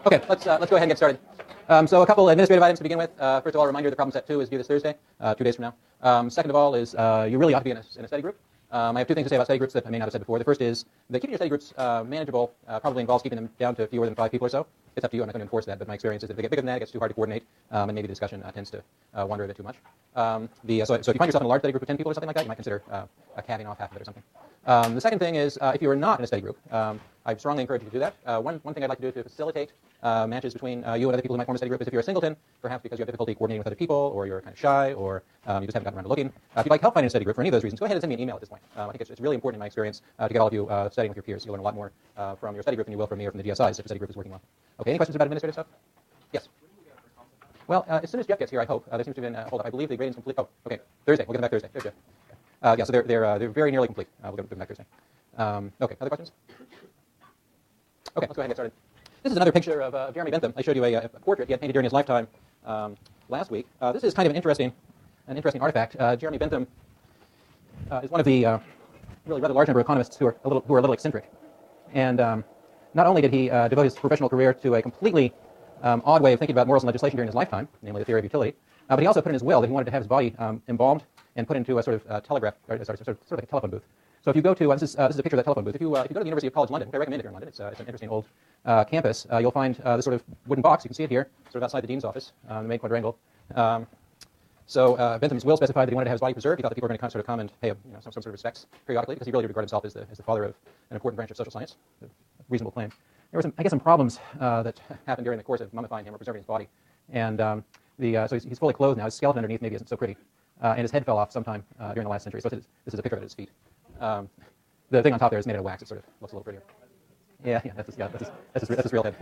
Okay, let's go ahead and get started. So a couple administrative items to begin with. First of all, a reminder the problem set 2 is due this Thursday, 2 days from now. Second of all is you really ought to be in a study group. I have two things to say about study groups that I may not have said before. The first is that keeping your study groups manageable probably involves keeping them down to fewer than 5 people or so. It's up to you. I'm not going to enforce that, but my experience is that if they get bigger than that, it gets too hard to coordinate, and maybe the discussion tends to wander a bit too much. So if you find yourself in a large study group of 10 people or something like that, you might consider calving off half of it or something. The second thing is if you are not in a study group, I strongly encourage you to do that. One thing I'd like to do to facilitate matches between you and other people who might form a study group is if you're a singleton, perhaps because you have difficulty coordinating with other people, or you're kind of shy, or you just haven't gotten around to looking. If you'd like help finding a study group for any of those reasons, go ahead and send me an email at this point. I think it's really important in my experience to get all of you studying with your peers. You'll learn a lot more from your study group than you will from me or from the DSIs if your study group is working well. Okay, any questions about administrative stuff? Yes. Well, as soon as Jeff gets here, I hope. There seems to have been, hold up, I believe the grading's complete. Oh, okay, Thursday. We'll get them back Thursday. There's Jeff. Yeah, so they're very nearly complete. We'll get them back Thursday. Okay, other questions? Okay, let's go ahead and get started. This is another picture of Jeremy Bentham. I showed you a portrait he had painted during his lifetime last week. This is kind of an interesting artifact. Jeremy Bentham is one of the really rather large number of economists who are a little eccentric. And not only did he devote his professional career to a completely odd way of thinking about morals and legislation during his lifetime, namely the theory of utility, but he also put in his will that he wanted to have his body embalmed and put into a sort of telegraph, or sort of like a telephone booth. So if you go to this is a picture of that telephone booth. If you go to the University of College London, which I recommend if you're in London, it's an interesting old campus. You'll find this sort of wooden box. You can see it here, sort of outside the dean's office, the main quadrangle. So Bentham's will specified that he wanted to have his body preserved. He thought that people were going to come and pay some sort of respects periodically because he really regarded himself as the father of an important branch of social science. A reasonable claim. There were some problems that happened during the course of mummifying him or preserving his body, and so he's fully clothed now. His skeleton underneath maybe isn't so pretty, and his head fell off sometime during the last century. So this is a picture of it at his feet. The thing on top there is made out of wax. It sort of looks a little prettier. Yeah, that's his real head.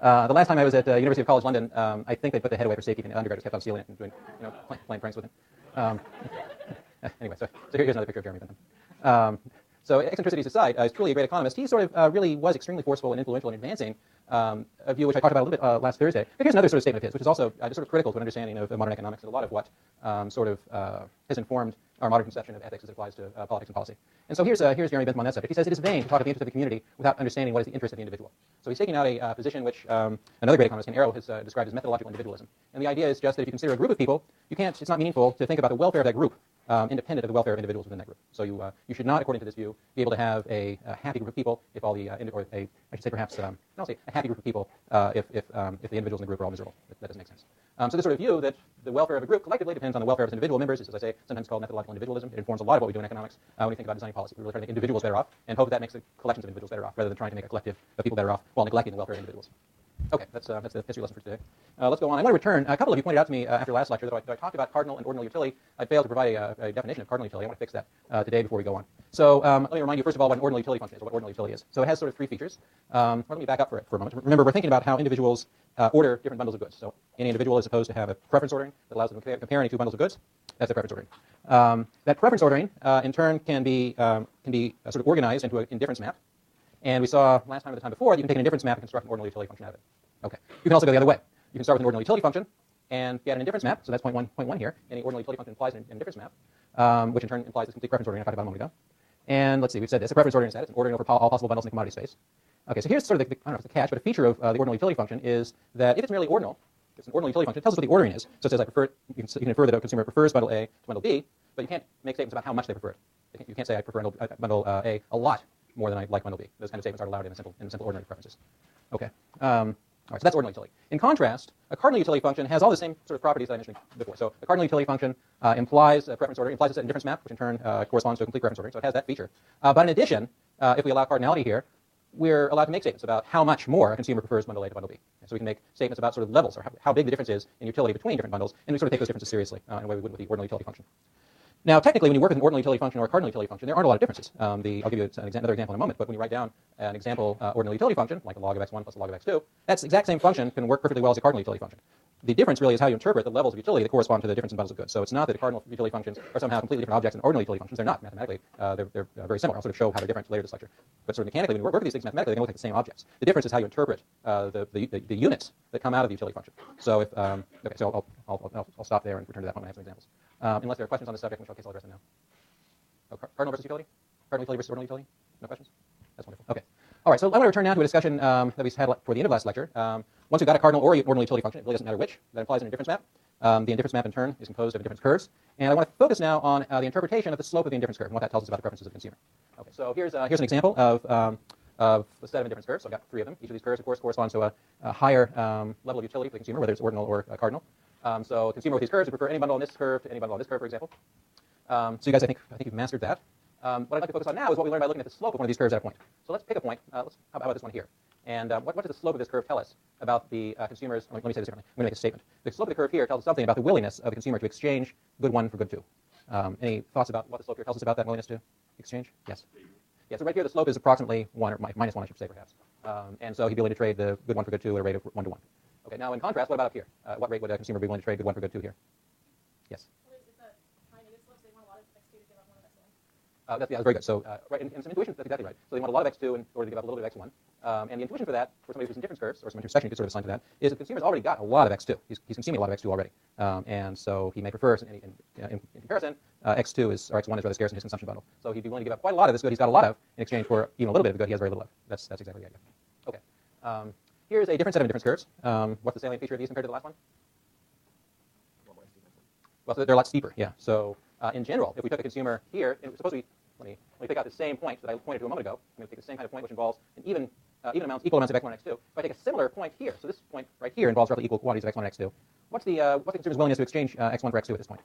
The last time I was at University of College London, I think they put the head away for safety, and the undergraduates kept on stealing it and doing, playing pranks with it. Anyway, so here's another picture of Jeremy Bentham. So eccentricities aside, he's truly a great economist. He sort of really was extremely forceful and influential in advancing a view which I talked about a little bit last Thursday. But here's another sort of statement of his, which is also just sort of critical to an understanding of modern economics and a lot of what has informed our modern conception of ethics as it applies to politics and policy. And so here's Jeremy Bentham on that subject. He says it is vain to talk of the interest of the community without understanding what is the interest of the individual. So he's taking out a position which another great economist, Ken Arrow, has described as methodological individualism. And the idea is just that if you consider a group of people, it's not meaningful to think about the welfare of that group independent of the welfare of individuals within that group. So you should not, according to this view, be able to have a happy group of people if all the I should say perhaps I'll say a happy group of people if the individuals in the group are all miserable. That doesn't make sense. So this sort of view that the welfare of a group collectively depends on the welfare of its individual members is, as I say, sometimes called methodological individualism. It informs a lot of what we do in economics when we think about designing policy. We really try to make individuals better off and hope that makes the collections of individuals better off rather than trying to make a collective of people better off while neglecting the welfare of individuals. Okay, that's the history lesson for today. Let's go on. I want to return. A couple of you pointed out to me after last lecture that I talked about cardinal and ordinal utility. I failed to provide a definition of cardinal utility. I want to fix that today before we go on. So let me remind you, first of all, what an ordinal utility function is, or what ordinal utility is. So it has sort of three features. Let me back up for a moment. Remember, we're thinking about how individuals order different bundles of goods. So any individual is supposed to have a preference ordering that allows them to compare any two bundles of goods. That's a preference ordering. That preference ordering, in turn, can be sort of organized into an indifference map. And we saw last time or the time before that you can take an indifference map and construct an ordinal utility function out of it. Okay. You can also go the other way. You can start with an ordinal utility function and get an indifference map. So that's point one here. Any ordinal utility function implies an indifference map, which in turn implies this complete preference ordering I talked about a moment ago. And let's see, we've said this. A preference ordering set. It's an ordering over all possible bundles in the commodity space. Okay, so here's sort of I don't know if it's the catch, but a feature of the ordinal utility function is that if it's merely ordinal, if it's an ordinal utility function, it tells us what the ordering is. So it says I prefer. You can infer that a consumer prefers bundle A to bundle B, but you can't make statements about how much they prefer it. You can't say I prefer bundle A a lot more than I like bundle B. Those kind of statements aren't allowed in simple ordinary preferences. Okay. All right, so that's ordinal utility. In contrast, a cardinal utility function has all the same sort of properties that I mentioned before. So a cardinal utility function implies a preference ordering, implies a set indifference map, which in turn corresponds to a complete preference ordering. So it has that feature. But in addition, if we allow cardinality here, we're allowed to make statements about how much more a consumer prefers bundle A to bundle B. So we can make statements about sort of levels or how big the difference is in utility between different bundles, and we sort of take those differences seriously in a way we would with the ordinal utility function. Now, technically, when you work with an ordinal utility function or a cardinal utility function, there aren't a lot of differences. I'll give you another example in a moment, but when you write down an example ordinal utility function, like a log of x1 plus a log of x2, that exact same function can work perfectly well as a cardinal utility function. The difference really is how you interpret the levels of utility that correspond to the difference in bundles of goods. So it's not that the cardinal utility functions are somehow completely different objects than ordinal utility functions. They're not mathematically. They're very similar. I'll sort of show how they're different later this lecture. But sort of mechanically, when you work with these things mathematically, they look like the same objects. The difference is how you interpret the units that come out of the utility function. So if okay, so I'll stop there and return to that when I have some examples. Unless there are questions on this subject, in which case I'll address them now. Oh, cardinal versus utility? Cardinal utility versus ordinal utility? No questions? That's wonderful. Okay. All right, so I want to return now to a discussion that we had toward the end of last lecture. Once we've got a cardinal or ordinal utility function, it really doesn't matter which, that implies an indifference map. The indifference map, in turn, is composed of indifference curves. And I want to focus now on the interpretation of the slope of the indifference curve and what that tells us about the preferences of the consumer. Okay, so here's an example of a set of indifference curves. So I've got three of them. Each of these curves, of course, corresponds to a higher level of utility for the consumer, whether it's ordinal or cardinal. So a consumer with these curves would prefer any bundle on this curve to any bundle on this curve, for example. So you guys, I think you've mastered that. What I'd like to focus on now is what we learned by looking at the slope of one of these curves at a point. So let's pick a point. How about this one here? And what does the slope of this curve tell us about the consumer's? Let me say this differently. I'm going to make a statement. The slope of the curve here tells us something about the willingness of the consumer to exchange good one for good two. Any thoughts about what the slope here tells us about that willingness to exchange? Yes. Yeah, so right here the slope is approximately 1 or minus 1, I should say, perhaps. And so he'd be willing to trade the good one for good two at a rate of 1 to 1. Okay, now in contrast, what about up here? What rate would a consumer be willing to trade good one for good two here? Yes. That's very good. So, right, in some intuition, that's exactly right. So they want a lot of x2 in order to give up a little bit of x1. And the intuition for that, for somebody who's in difference curves, or some intersection you could sort of assign to that, is that the consumer's already got a lot of x2. He's consuming a lot of x2 already. And so he may prefer, in comparison, x2 is, or x1 is rather scarce in his consumption bundle. So he'd be willing to give up quite a lot of this good he's got a lot of in exchange for even a little bit of the good he has very little of. That's exactly the idea. Okay. Here's a different set of indifference curves. What's the salient feature of these compared to the last one? Well, so they're a lot steeper, yeah. So in general, if we took a consumer here, and suppose let me pick out the same point that I pointed to a moment ago. I'm going to take the same kind of point which involves an equal amounts of x1 and x2. If I take a similar point here, so this point right here involves roughly equal quantities of x1 and x2. What's the consumer's willingness to exchange x1 for x2 at this point?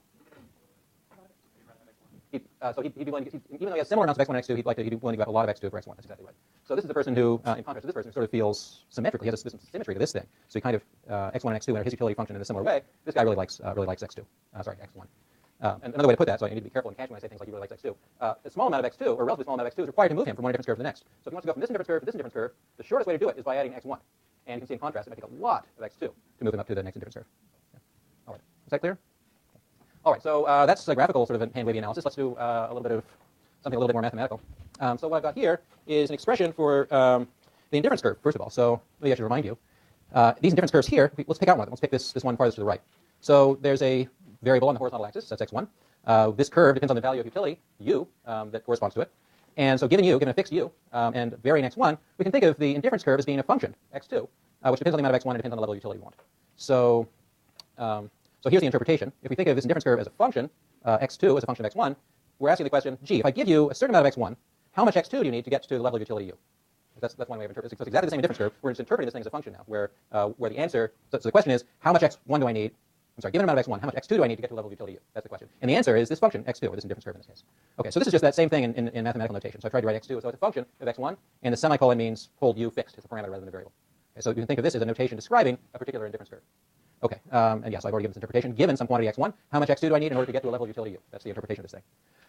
So he'd be willing to, even though he has similar amounts of x1 and x2, he'd be willing to give up a lot of x2 for x1. That's exactly right. So this is the person who, in contrast to this person, who sort of feels symmetrically. He has this symmetry to this thing. So he kind of x1 and x2 enter his utility function in a similar way. This guy really likes x2. X1. And another way to put that, so I need to be careful in catching when I say things like he really likes x2. A small amount of x2, or a relatively small amount of x2, is required to move him from one indifference curve to the next. So if he wants to go from this indifference curve to this indifference curve, the shortest way to do it is by adding x1. And you can see in contrast, it might take a lot of x2 to move him up to the next indifference curve. Yeah. All right. Is that clear? All right. So that's a graphical sort of hand-wavy analysis. Let's do a little bit of something a little bit more mathematical. So what I've got here is an expression for the indifference curve, first of all. So maybe I should remind you. These indifference curves here, let's pick out one of them. Let's pick this one farthest to the right. So there's a variable on the horizontal axis, that's x1. This curve depends on the value of utility, u, that corresponds to it. And so given a fixed u, and varying x1, we can think of the indifference curve as being a function, x2, which depends on the amount of x1 and depends on the level of utility we want. So here's the interpretation. If we think of this indifference curve as a function, x2 as a function of x1, we're asking the question, gee, if I give you a certain amount of x1, how much x2 do you need to get to the level of utility u? That's one way of interpreting it. So it's exactly the same indifference curve. We're just interpreting this thing as a function now, where the answer, so the question is, how much x1 do I need? I'm sorry, given an amount of x1, how much x2 do I need to get to the level of utility u? That's the question. And the answer is this function, x2, or this indifference curve in this case. Okay, so this is just that same thing in mathematical notation. So I tried to write x2, so it's a function of x1, and the semicolon means hold u fixed. It's a parameter rather than a variable. Okay, so you can think of this as a notation describing a particular indifference curve. Okay, and yes, I've already given this interpretation. Given some quantity x1, how much x2 do I need in order to get to a level of utility u? That's the interpretation of this thing.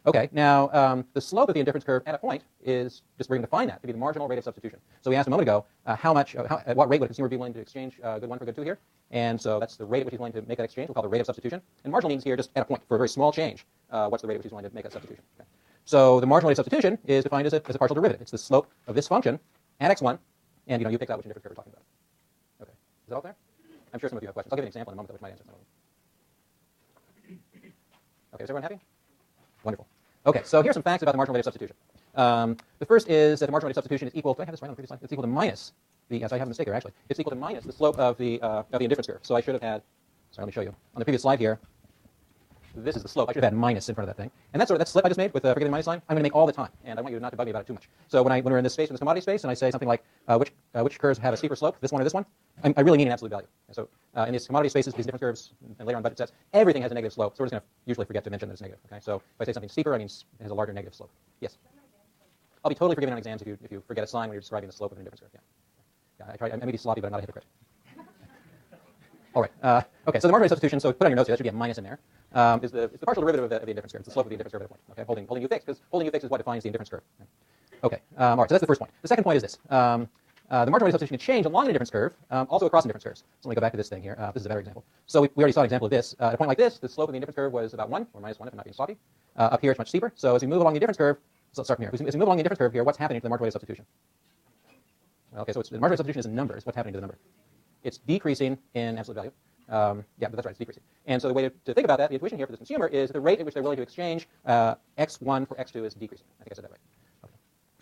Okay, now the slope of the indifference curve at a point is, just we're going to define that to be the marginal rate of substitution. So we asked a moment ago, at what rate would a consumer be willing to exchange good one for good two here? And so that's the rate at which he's willing to make that exchange. We'll call the rate of substitution. And marginal means here just at a point for a very small change. What's the rate at which he's willing to make that substitution? Okay. So the marginal rate of substitution is defined as a partial derivative. It's the slope of this function at x1, and you pick out which indifference curve we're talking about. Okay, is that all there? I'm sure some of you have questions. I'll give an example in a moment which might answer some of them. Okay, is everyone happy? Wonderful. Okay, so here's some facts about the marginal rate of substitution. The first is that the marginal rate of substitution is equal. Do I have this right on the previous slide? It's equal to minus the. Yes, I have a mistake here actually. It's equal to minus the slope of the indifference curve. So I should have had. Sorry, let me show you on the previous slide here. This is the slope. I should have had minus in front of that thing. And that slip I just made with forgetting the minus line, I'm going to make all the time. And I want you not to bug me about it too much. So when we're in this space, in this commodity space, and I say something like, which curves have a steeper slope, this one or this one, I really mean an absolute value. And so in these commodity spaces, these different curves, and later on budget sets, everything has a negative slope. So we're just going to usually forget to mention that it's negative. Okay? So if I say something steeper, I mean it has a larger negative slope. Yes? I'll be totally forgiven on exams if you forget a sign when you're describing the slope of an indifference curve. Yeah. I may be sloppy, but I'm not a hypocrite. All right. Okay, so the marginal rate of substitution, so put on your notes here, that should be a minus in there. It's the partial derivative of the indifference curve. It's the slope of the indifference curve at a point. Okay, holding u fixed, because holding u fixed is what defines the indifference curve. Okay, all right, so that's the first point. The second point is this. The marginal rate of substitution can change along an indifference curve, also across indifference curves. So let me go back to this thing here. This is a better example. So we already saw an example of this. At a point like this, the slope of the indifference curve was about 1, or minus 1 if I'm not being sloppy. Up here it's much steeper. So as we move along the indifference curve, so let's start from here. As we move along the indifference curve here, what's happening to the marginal rate of substitution? Okay, so the marginal rate of substitution is in numbers. What's happening to the number? It's decreasing in absolute value. Yeah, but that's right, it's decreasing. And so the way to think about that, the intuition here for this consumer is the rate at which they're willing to exchange x1 for x2 is decreasing. I think I said that right. Okay.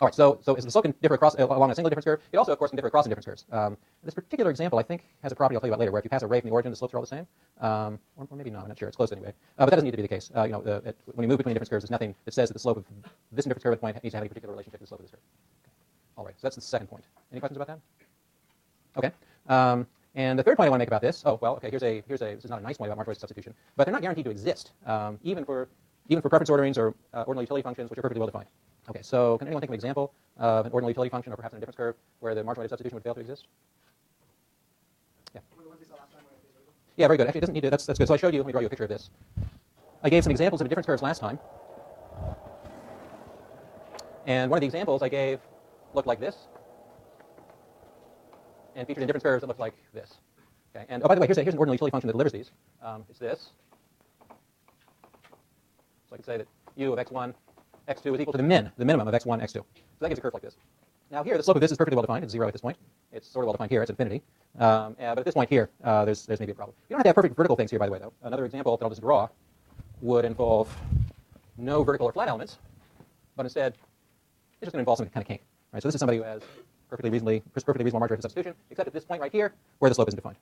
All right, so as the slope can differ across along a single difference curve, it also, of course, can differ across indifference curves. This particular example, I think, has a property I'll tell you about later, where if you pass a ray from the origin, the slopes are all the same. Or maybe not, I'm not sure. It's close anyway. But that doesn't need to be the case. When you move between difference curves, there's nothing that says that the slope of this indifference curve at the point needs to have any particular relationship to the slope of this curve. Okay. All right, so that's the second point. Any questions about that? Okay. And the third point I want to make about this, this is not a nice point about marginal rate of substitution, but they're not guaranteed to exist, even for preference orderings or ordinal utility functions, which are perfectly well defined. Okay, so can anyone think of an example of an ordinal utility function or perhaps an indifference curve where the marginal rate of substitution would fail to exist? Yeah. Yeah, very good. Actually, it doesn't need to. That's good. So I showed you. Let me draw you a picture of this. I gave some examples of indifference curves last time, and one of the examples I gave looked like this, and featured indifference curves that looked like this. Okay. And by the way, here's an ordinal utility function that delivers these. It's this. So I could say that u of x1, x2 is equal to the minimum of x1, x2. So that gives a curve like this. Now here, the slope of this is perfectly well defined. It's 0 at this point. It's sort of well defined here. It's infinity. But at this point here, there's maybe a problem. You don't have to have perfect vertical things here, by the way, though. Another example that I'll just draw would involve no vertical or flat elements, but instead, it's just going to involve some kind of kink. Right? So this is somebody who has perfectly reasonable marginal rate of substitution, except at this point right here, where the slope isn't defined.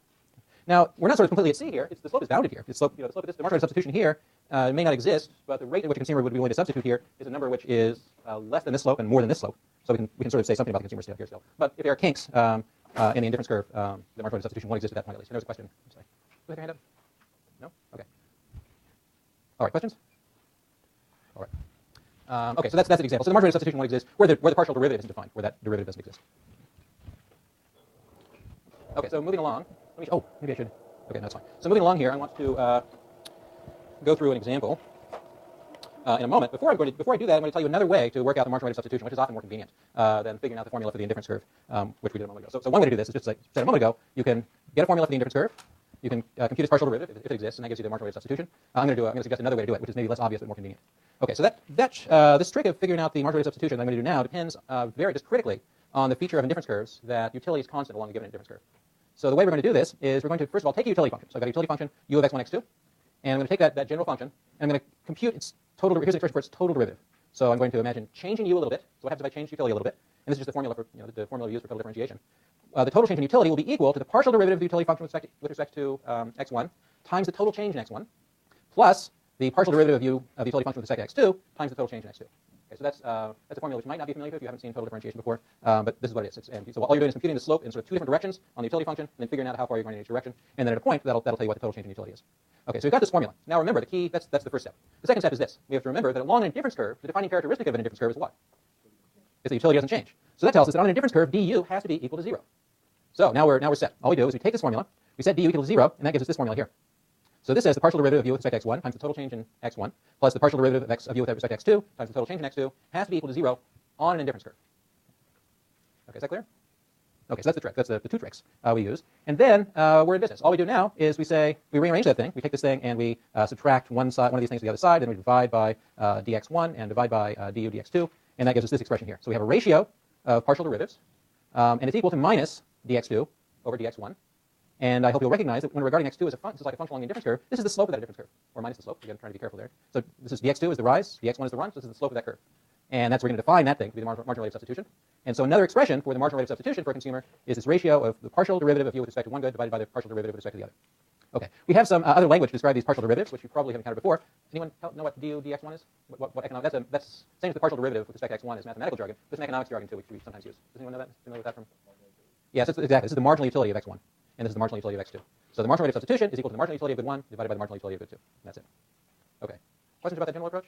Now, we're not sort of completely at sea here. The slope is bounded here. The slope of this, the marginal rate of substitution here may not exist, but the rate at which a consumer would be willing to substitute here is a number which is less than this slope and more than this slope. So we can sort of say something about the consumer scale here still. But if there are kinks in the indifference curve, the marginal rate of substitution won't exist at that point at least. And there's a question. Sorry. Do you have your hand up? No? Okay. All right, questions? All right. Okay, so that's an example. So the marginal rate of substitution won't exist where the partial derivative isn't defined, where that derivative doesn't exist. Okay, so moving along. Maybe I should. Okay, that's fine. So moving along here, I want to go through an example in a moment. Before I do that, I'm going to tell you another way to work out the marginal rate of substitution, which is often more convenient than figuring out the formula for the indifference curve, which we did a moment ago. So one way to do this is just like I said a moment ago, you can get a formula for the indifference curve. You can compute its partial derivative if it exists, and that gives you the marginal rate of substitution. I'm going to suggest another way to do it, which is maybe less obvious but more convenient. Okay, so this trick of figuring out the marginal rate of substitution that I'm going to do now depends very just critically on the feature of indifference curves that utility is constant along a given indifference curve. So the way we're going to do this is we're going to, first of all, take a utility function. So I've got a utility function, u of x1, x2, and I'm going to take that general function, and I'm going to compute its total, here's an expression for its total derivative. So I'm going to imagine changing u a little bit. So what happens if I change utility a little bit? And this is just the formula for, the formula we use for total differentiation. The total change in utility will be equal to the partial derivative of the utility function with respect to x1 times the total change in x1 plus the partial derivative of u of the utility function with respect to x2 times the total change in x2. Okay, so that's a formula which might not be familiar if you haven't seen total differentiation before, but this is what it is. So all you're doing is computing the slope in sort of two different directions on the utility function, and then figuring out how far you're going in each direction, and then at a point that'll tell you what the total change in utility is. Okay, so we've got this formula. Now remember, the key that's the first step. The second step is this: we have to remember that along an indifference curve, the defining characteristic of an indifference curve is what? It's that utility doesn't change. So that tells us that on an indifference curve, du has to be equal to 0. So now we're set. All we do is we take this formula, we set du equal to 0, and that gives us this formula here. So this says the partial derivative of u with respect to x1 times the total change in x1 plus the partial derivative of u with respect to x2 times the total change in x2 has to be equal to 0 on an indifference curve. Okay, is that clear? Okay, so that's the trick. That's the two tricks we use. And then we're in business. All we do now is we rearrange that thing. We take this thing and we subtract one of these things to the other side, then we divide by dx1 and divide by du dx2, and that gives us this expression here. So we have a ratio of partial derivatives, and it's equal to minus dx2 over dx1. And I hope you'll recognize that when regarding x2 as this is like a function along the indifference curve, this is the slope of that indifference curve, or minus the slope. Again, trying to be careful there. So this is dx2 is the rise, dx1 is the run, so this is the slope of that curve. And that's where we're going to define that thing to be the marginal rate of substitution. And so another expression for the marginal rate of substitution for a consumer is this ratio of the partial derivative of u with respect to one good divided by the partial derivative with respect to the other. Okay, we have some other language to describe these partial derivatives, which you probably have encountered before. Anyone know what du dx1 is? What economic? That's same as the partial derivative with respect to x1 is mathematical jargon. This is an economics jargon too, which we sometimes use. Does anyone know that? Familiar with that from? Yes, exactly. This is the marginal utility of x1, and this is the marginal utility of x2. So the marginal rate of substitution is equal to the marginal utility of good 1 divided by the marginal utility of good 2. That's it. Okay. Questions about that general approach?